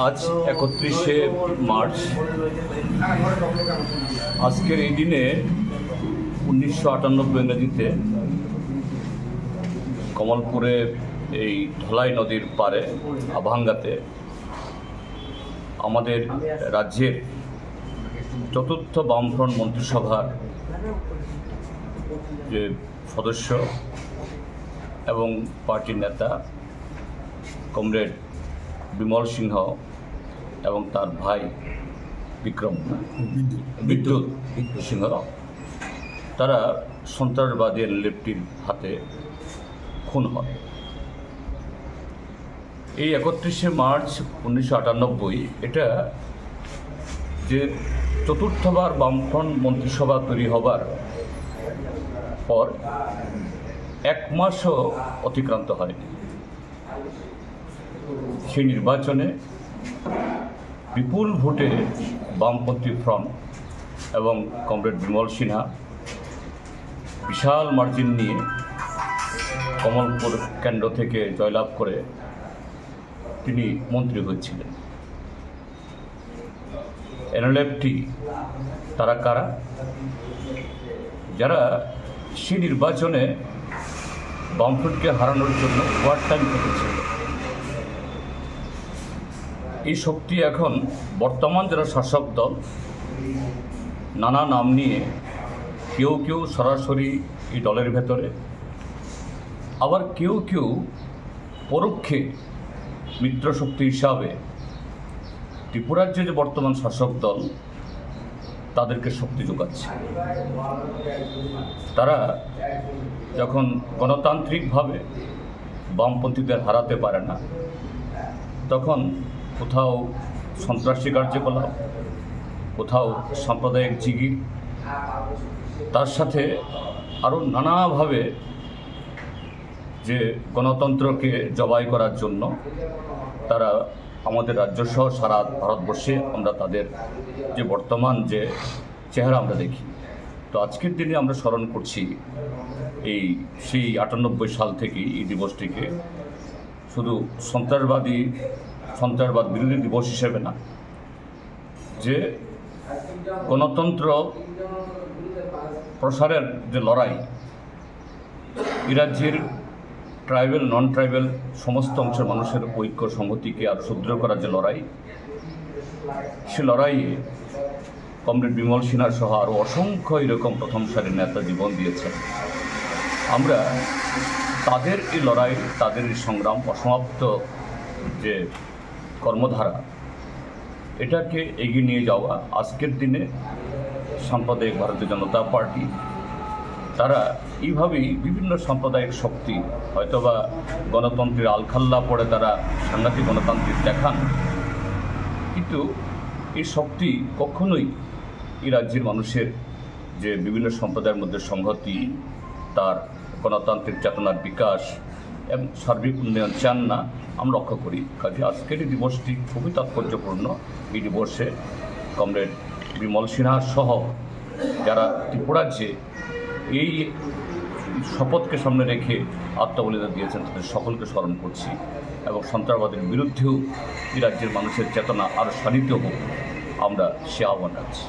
আজ 31শে মার্চ। আজকের এই দিনে 1998 ইংরেজিতে কমলপুরে এই ধলাই নদীর পারে আভাঙ্গাতে আমাদের রাজ্যের চতুর্থ বামফ্রন্ট মন্ত্রিসভার যে সদস্য এবং পার্টির নেতা কমরেড বিমল সিংহ এবং তার ভাই বিদ্যুৎ সিংহ তারা সন্ত্রাসবাদী এনএলএফটির হাতে খুন হয়। এই 31শে মার্চ 1998 এটা যে চতুর্থবার বামফ্রন্ট মন্ত্রিসভা তৈরি হবার পর এক মাসও অতিক্রান্ত হয়নি। সেই নির্বাচনে বিপুল ভোটে বামপন্থী ফ্রন্ট এবং কমরেড বিমল সিনহা বিশাল মার্জিন নিয়ে কমলপুর কেন্দ্র থেকে জয়লাভ করে তিনি মন্ত্রী হয়েছিলেন। এনএলএফটি তারা কারা? যারা সেই নির্বাচনে বামফ্রন্টকে হারানোর জন্য ওয়ার টাইম কেটেছিল। এই শক্তি এখন বর্তমান যারা শাসক দল নানা নাম নিয়ে কেউ কেউ সরাসরি এই দলের ভেতরে, আবার কেউ কেউ পরোক্ষে মিত্রশক্তি হিসাবে ত্রিপুরার যে বর্তমান শাসক দল তাদেরকে শক্তি যোগাচ্ছে। তারা যখন গণতান্ত্রিকভাবে বামপন্থীদের হারাতে পারে না, তখন কোথাও সন্ত্রাসী কার্যকলাপ, কোথাও সাম্প্রদায়িক জিগির, তার সাথে আরও নানাভাবে যে গণতন্ত্রকে জবাই করার জন্য তারা আমাদের রাজ্যসহ সারা ভারতবর্ষে আমরা তাদের যে বর্তমান যে চেহারা আমরা দেখি। তো আজকের দিনে আমরা স্মরণ করছি সেই 98 সাল থেকে এই দিবসটিকে শুধু সন্ত্রাসবাদ বিরোধী দিবস হিসেবে না, যে গণতন্ত্র প্রসারের যে লড়াই, এই রাজ্যের ট্রাইবেল নন ট্রাইবেল সমস্ত অংশের মানুষের ঐক্য সংহতিকে আরও সুদৃঢ় করার যে লড়াই, সে লড়াইয়ে কমরেড বিমল সিনহা সহ আরও অসংখ্য এরকম প্রথম সারির নেতা জীবন দিয়েছেন। আমরা তাদের এই লড়াই, তাদের এই সংগ্রাম, অসমাপ্ত যে কর্মধারা, এটাকে এগিয়ে নিয়ে যাওয়া আজকের দিনে সাম্প্রদায়িক ভারতীয় জনতা পার্টি তারা এইভাবেই বিভিন্ন সাম্প্রদায়িক শক্তি হয়তোবা গণতন্ত্রের আলখাল্লা পড়ে তারা সাংঘাতিক গণতান্ত্রিক দেখান, কিন্তু এই শক্তি কখনোই এই রাজ্যের মানুষের যে বিভিন্ন সম্প্রদায়ের মধ্যে সংহতি, তার গণতান্ত্রিক চেতনার বিকাশ এবং সার্বিক উন্নয়ন চান না, আমরা লক্ষ্য করি। কাজে আজকের এই দিবসটি খুবই তাৎপর্যপূর্ণ। এই দিবসে কমরেড বিমল সিনহা সহ যারা ত্রিপুরাজ্যে এই শপথকে সামনে রেখে আত্মবলিদান দিয়েছেন তাদের সকলকে স্মরণ করছি এবং সন্ত্রাসবাদের বিরুদ্ধেও এই রাজ্যের মানুষের চেতনা আরও শানিত হোক, আমরা সে আহ্বান রাখছি।